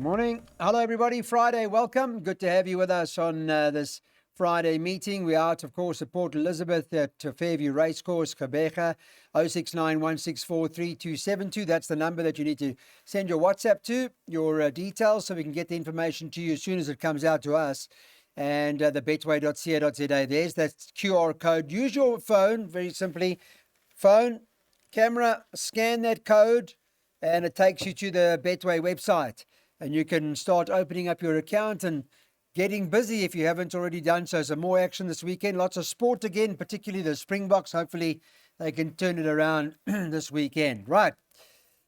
Morning. Hello, everybody. Friday, welcome. Good to have you with us on this Friday meeting. We're out, of course, at Port Elizabeth at Fairview Racecourse, Gqeberha, 0691643272. That's the number that you need to send your WhatsApp to, your details, so we can get the information to you as soon as it comes out to us. And the betway.co.za, there's that QR code. Use your phone, very simply. Phone, camera, scan that code, and it takes you to the Betway website. And you can start opening up your account and getting busy if you haven't already done so. So more action this weekend. Lots of sport again, particularly the Springboks. Hopefully they can turn it around this weekend. Right.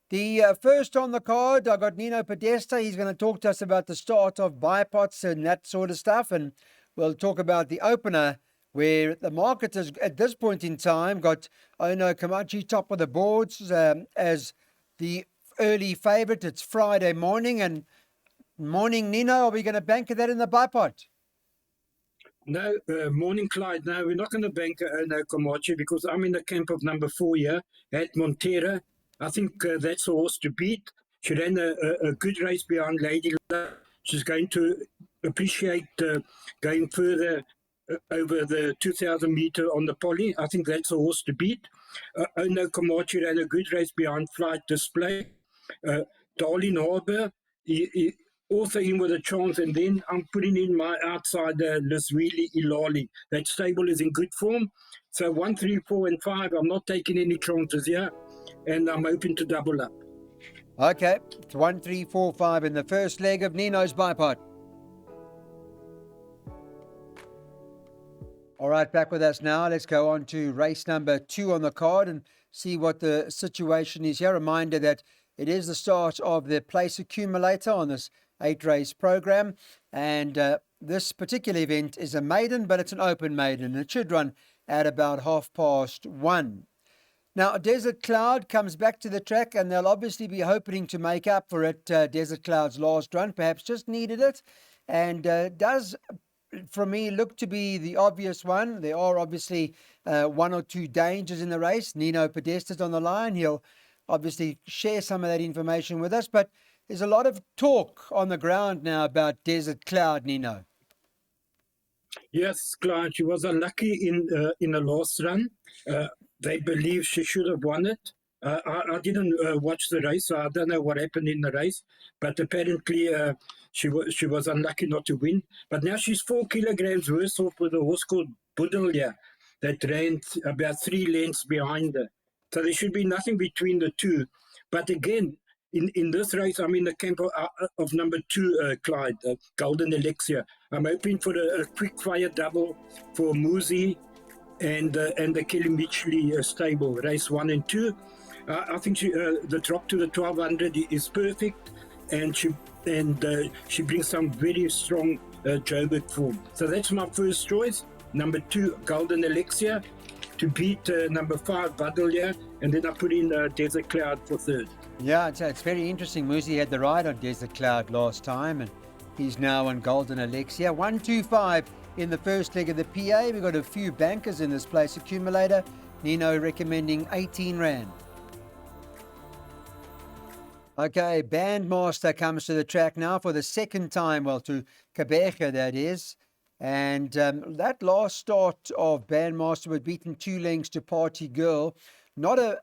The first on the card, I got Nino Podesta. He's going to talk to us about the start of BIPOTS and that sort of stuff. And we'll talk about the opener, where the market has, at this point in time, got Ono Kamachi top of the boards as the early favourite. It's Friday morning. And morning, Nino. Are we going to bank that in the BIPOT? No, morning, Clyde. No, we're not going to bank no Kamachi because I'm in the camp of number 4 here at Montera. I think that's a horse to beat. She ran a good race behind Lady Love. She's going to appreciate going further over the 2,000 meter on the poly. I think that's a horse to beat. Ono Kamachi ran a good race behind Flight Display. Darlene Harbour, he also in with a chance, and then I'm putting in my outsider, Liswili Ilali. That stable is in good form. So 1, 3, 4, and 5, I'm not taking any chances here, and I'm hoping to double up. Okay, it's 1, 3, 4, 5 in the first leg of Nino's BIPOT. All right, back with us now. Let's go on to race number 2 on the card and see what the situation is here. Reminder that it is the start of the place accumulator on this 8-race program. And this particular event is a maiden, but it's an open maiden. It should run at about 1:30. Now, Desert Cloud comes back to the track, and they'll obviously be hoping to make up for it. Desert Cloud's last run perhaps just needed it, and does, for me, look to be the obvious one. There are obviously 1 or 2 dangers in the race. Nino Podesta's on the line. He'll obviously share some of that information with us, but there's a lot of talk on the ground now about Desert Cloud, Nino. Yes, Clyde, she was unlucky in the last run. They believe she should have won it. I didn't watch the race, so I don't know what happened in the race. But apparently, she was unlucky not to win. But now she's 4 kilograms worse off with a horse called Budelia that ran about 3 lengths behind her. So there should be nothing between the two. But again, in this race, I'm in the camp of number 2, Clyde, Golden Elixir. I'm hoping for a quick fire double for Muzi and the Kelly Mitchley stable, race 1 and 2. I think the drop to the 1200 is perfect, and she brings some very strong Joburg form. So that's my first choice. Number 2, Golden Elixir, to beat number 5, Budelia, and then I put in Desert Cloud for third. Yeah, it's very interesting. Muzi had the ride on Desert Cloud last time, and he's now on Golden Elixir. 125 in the first leg of the PA. We've got a few bankers in this place accumulator. Nino recommending 18 Rand. Okay, Bandmaster comes to the track now for the second time, well, to Gqeberha, that is. And that last start of Bandmaster was beaten 2 lengths to Party Girl. Not a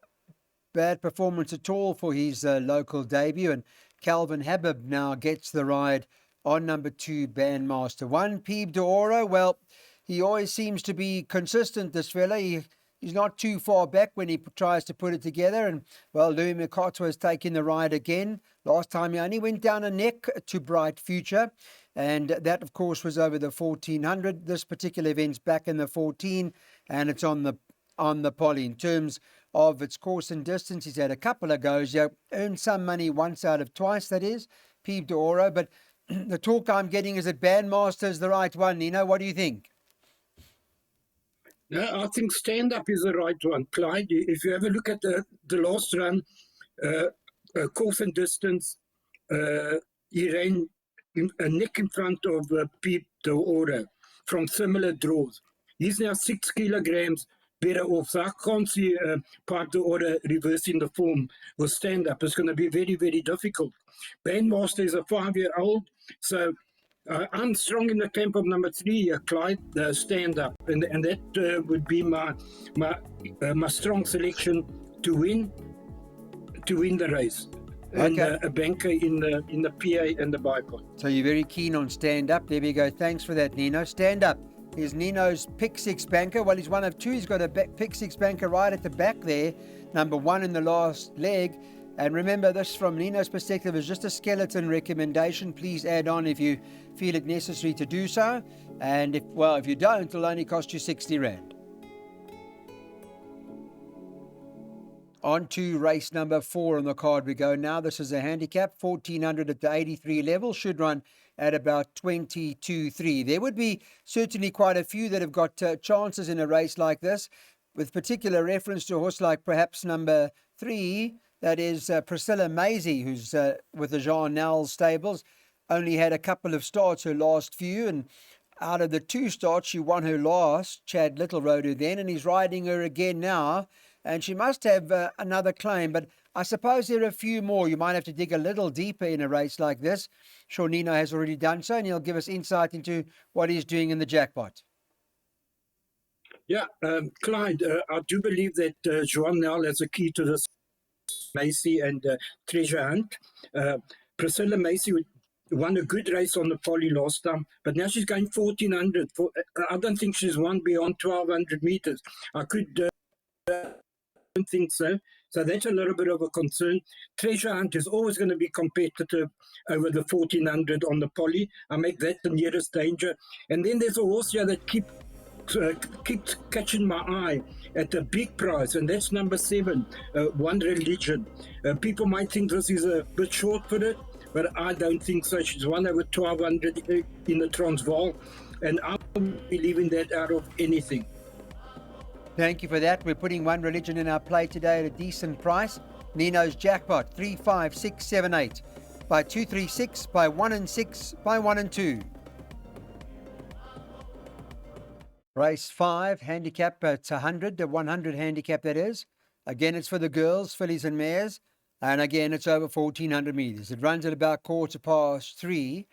bad performance at all for his local debut. And Calvin Habib now gets the ride on number 2, Bandmaster. 1, Peeb d'Oro. Well, he always seems to be consistent, this fella. He's not too far back when he tries to put it together. And, well, Louis Mekotwa has taken the ride again. Last time he only went down a neck to Bright Future. And that, of course, was over the 1400. This particular event's back in the 14, and it's on the poly. In terms of its course and distance, he's had a couple of goes. Earned some money once out of twice, that is, Peeb d'Oro. But the talk I'm getting is that Bandmaster is the right one. Nino, what do you think? I think Stand Up is the right one, Clyde. If you have a look at the last run, course and distance, he ran a neck in front of Peeb d'Oro from similar draws. He's now 6 kilograms better off. So I can't see Pipe the Order reversing the form with stand up. It's going to be very, very difficult. Bandmaster is a 5-year-old, so I'm strong in the camp of number 3, Clyde, stand up, and that would be my strong selection to win the race. And Okay. a banker in the PA and the bipod. So you're very keen on stand up. There we go. Thanks for that, Nino. Stand up is Nino's pick 6 banker. Well, he's one of two. He's got a pick 6 banker right at the back there, number 1 in the last leg. And remember, this from Nino's perspective is just a skeleton recommendation. Please add on if you feel it necessary to do so. And if you don't, it'll only cost you 60 Rand. On to race number 4 on the card we go now. This is a handicap, 1400 at the 83 level, should run at about 22.3. There would be certainly quite a few that have got chances in a race like this, with particular reference to a horse like perhaps number 3, that is Priscilla Maisie, who's with the Jean Nel stables, only had a couple of starts her last few, and out of the 2 starts, she won her last. Chad Little rode her then, and he's riding her again now. And she must have another claim, but I suppose there are a few more. You might have to dig a little deeper in a race like this. Sure, Nino has already done so, and he'll give us insight into what he's doing in the jackpot. Yeah, Clyde, I do believe that Joan Nel has a key to this. Macy and Treasure Hunt. Priscilla Macy won a good race on the poly last time, but now she's going 1400. I don't think she's won beyond 1200 meters. I don't think so. So that's a little bit of a concern. Treasure Hunt is always going to be competitive over the 1400 on the poly. I make that the nearest danger. And then there's a horse here that keeps catching my eye at the big prize, and that's number 7, One Religion. People might think this is a bit short-footed, but I don't think so. She's won over 1200 in the Transvaal, and I won't be leaving that out of anything. Thank you for that. We're putting One Religion in our play today at a decent price. Nino's jackpot, 3, 5, 6, 7, 8. By 2, 3, 6, by 1 and 6, by 1 and 2. Race 5, handicap at 100, the 100 handicap that is. Again, it's for the girls, fillies and mares. And again, it's over 1400 meters. It runs at about 3:15.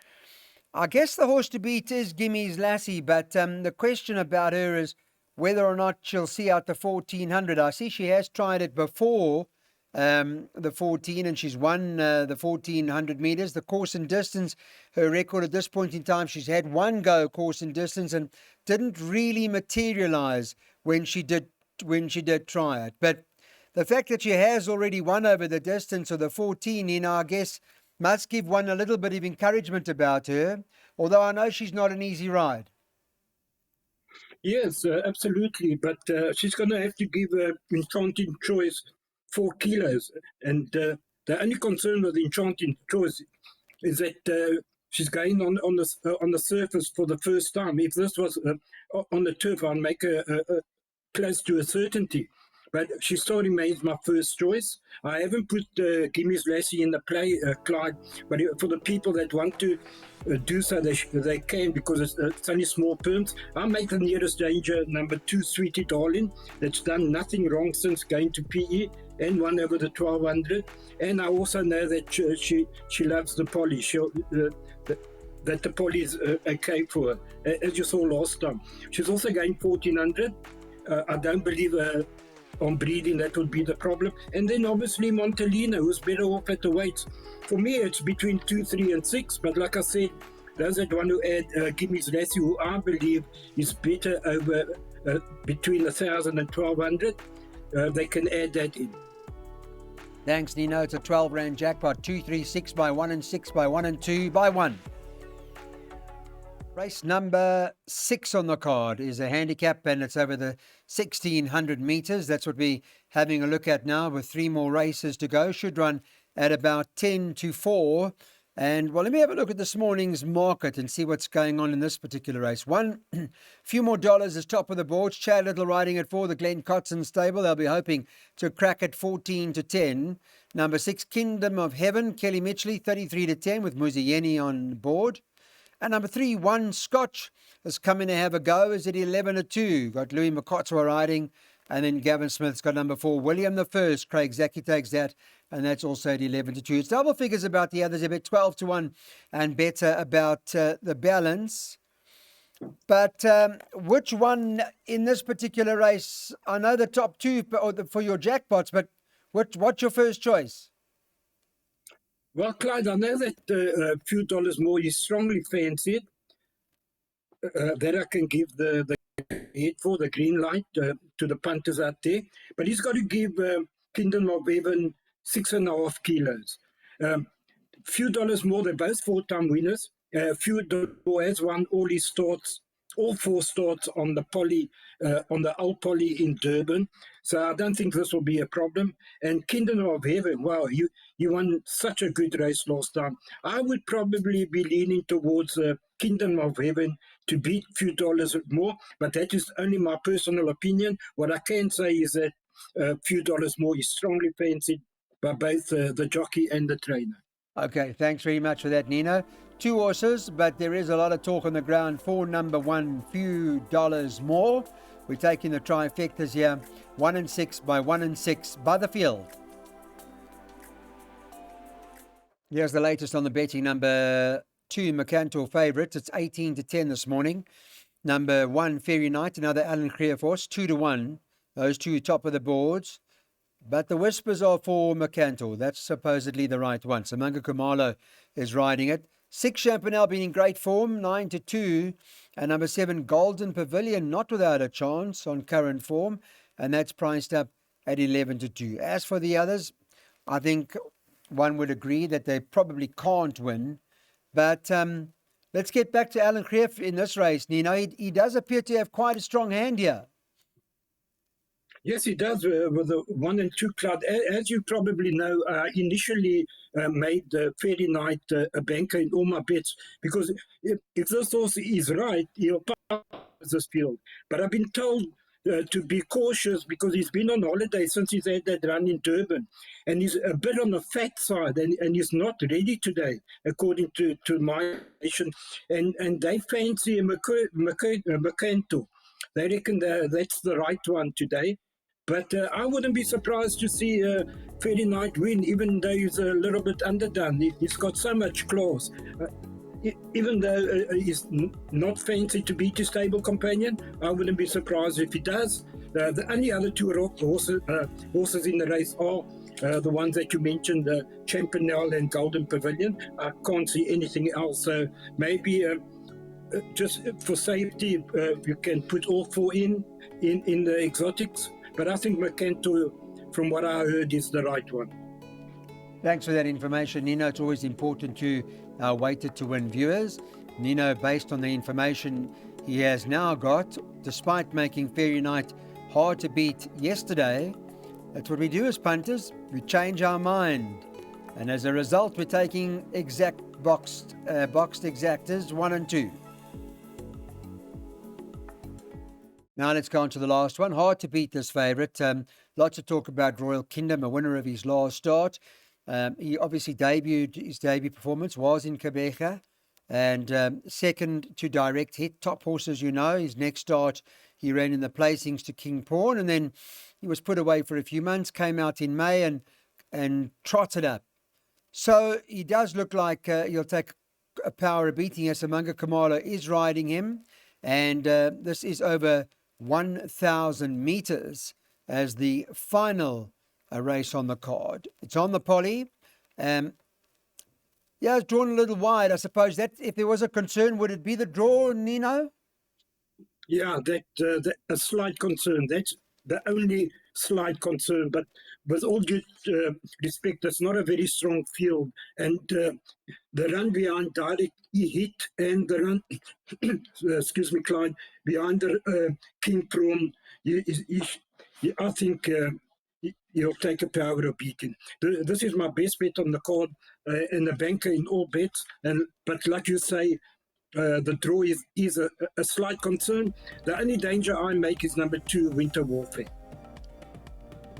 I guess the horse to beat is Gimmy's Lassie, but the question about her is whether or not she'll see out the 1400. I see she has tried it before the 14, and she's won the 1400 meters. The course and distance, her record at this point in time, she's had one go course and distance and didn't really materialize when she did try it. But the fact that she has already won over the distance of the 14, I guess must give one a little bit of encouragement about her, although I know she's not an easy ride. Yes, absolutely. But she's going to have to give Enchanting Choice 4 kilos. And the only concern with Enchanting Choice is that she's going on the surface for the first time. If this was on the turf, I'd make her close to a certainty. But she still remains my first choice. I haven't put Gimmy's Lassie in the play, Clyde, but for the people that want to do so, they can, because it's only small perms. I'll make the nearest danger number 2, Sweetie Darling, that's done nothing wrong since going to PE and won over the 1200. And I also know that she loves the poly. That the poly is okay for her, as you saw last time. She's also going 1400. I don't believe on breeding that would be the problem. And then obviously Montalina, who's better off at the weights. For me, it's between 2, 3, and 6. But like I said, those that want to add Gimmy's Lassie, who I believe is better over between 1,000 and 1,200, they can add that in. Thanks, Nino. It's a 12 Rand jackpot. 2, 3, 6 by 1 and 6 by 1 and 2 by 1. Race number 6 on the card is a handicap, and it's over the 1,600 meters. That's what we're having a look at now with 3 more races to go. Should run at about 10-4. And, well, let me have a look at this morning's market and see what's going on in this particular race. One, few more dollars is top of the board. Chad Little riding it for the Glen Cotson stable. They'll be hoping to crack it 14-10. Number 6, Kingdom of Heaven, Kelly Mitchley, 33-10 with Muzieni on board. And number 3, One Scotch, has come in to have a go, is at 11-2. Got Louis Makotwa riding And then Gavin Smith's got number 4. William the First. Craig Zaki takes that. And that's also at 11-2. It's double figures about the others, a bit 12-1 and better about the balance. But which one in this particular race? I know the top two for your jackpots, but what's your first choice? Well, Clyde, I know that a few dollars more is strongly fancied. That I can give the head for the green light to the punters out there. But he's got to give Kingdom of Heaven 6.5 kilos. Few dollars more. They're both 4-time winners. Few dollars has won all his starts, all 4 starts on the Old Poly in Durban. So I don't think this will be a problem. And Kingdom of Heaven, wow, you won such a good race last time. I would probably be leaning towards Kingdom of Heaven to beat few dollars more, but that is only my personal opinion. What I can say is that few dollars more is strongly fancied by both the jockey and the trainer. Okay, thanks very much for that, Nino. 2 horses, but there is a lot of talk on the ground for number 1, few dollars more. We're taking the trifectas here, 1 and 6 by 1 and 6 by the field. Here's the latest on the betting. Number 2, Mercantor favourites. It's 18-10 this morning. Number 1, Fairy Night, another Alan Creer force, 2-1. Those two top of the boards. But the whispers are for Mercantor. That's supposedly the right one. Samanga Kumalo is riding it. 6, Champanel being in great form, 9-2. And number 7, Golden Pavilion, not without a chance on current form. And that's priced up at 11-2. As for the others, I think one would agree that they probably can't win. But let's get back to Alan Creer in this race, Nino. He does appear to have quite a strong hand here. Yes, he does with the 1 and 2 cloud. As you probably know, initially made Fairy Night a banker in all my bets because if this horse is right, he'll pass this field. But I've been told to be cautious because he's been on holiday since he's had that run in Durban. And he's a bit on the fat side and he's not ready today, according to my nation. And they fancy Mercantor. They reckon that's the right one today. But I wouldn't be surprised to see Fairy Night win, even though he's a little bit underdone. He's got so much claws. Even though he's not fancy to beat his stable companion, I wouldn't be surprised if he does. The only other 2 horses in the race are the ones that you mentioned, Champanel and Golden Pavilion. I can't see anything else. So maybe just for safety, you can put all 4 in the exotics. But I think Mercantor, from what I heard, is the right one. Thanks for that information, Nino. It's always important to our weighted to win viewers. Nino, based on the information he has now got, despite making Fairy Night hard to beat yesterday, that's what we do as punters. We change our mind. And as a result, we're taking boxed exactors 1 and 2. Now let's go on to the last one. Hard to beat this favourite. Lots of talk about Royal Kingdom, a winner of his last start. He obviously his debut performance was in Kabeja. And second to Direct Hit. Top horse, as you know. His next start, he ran in the placings to King Prawn. And then he was put away for a few months, came out in May and trotted up. So he does look like he'll take a power of beating. Samanga Kumalo is riding him. And this is over 1,000 meters as the final race on the card. It's on the Poly. Yeah, it's drawn a little wide. I suppose that if there was a concern, would it be the draw, Nino? Yeah, that a slight concern. That's the only slight concern. But with all due respect, that's not a very strong field. And the run behind Direct Hit and the run, excuse me, Clyde, behind the King Prawn, I think he'll take a power of beating. This is my best bet on the card and the banker in all bets. But like you say, the draw is a slight concern. The only danger I make is number 2, Winter Warfare.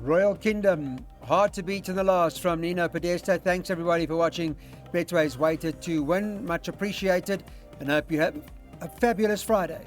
Royal Kingdom, hard to beat in the last from Nino Podesta. Thanks everybody for watching Betway's Weighted to Win. Much appreciated, and hope you have a fabulous Friday.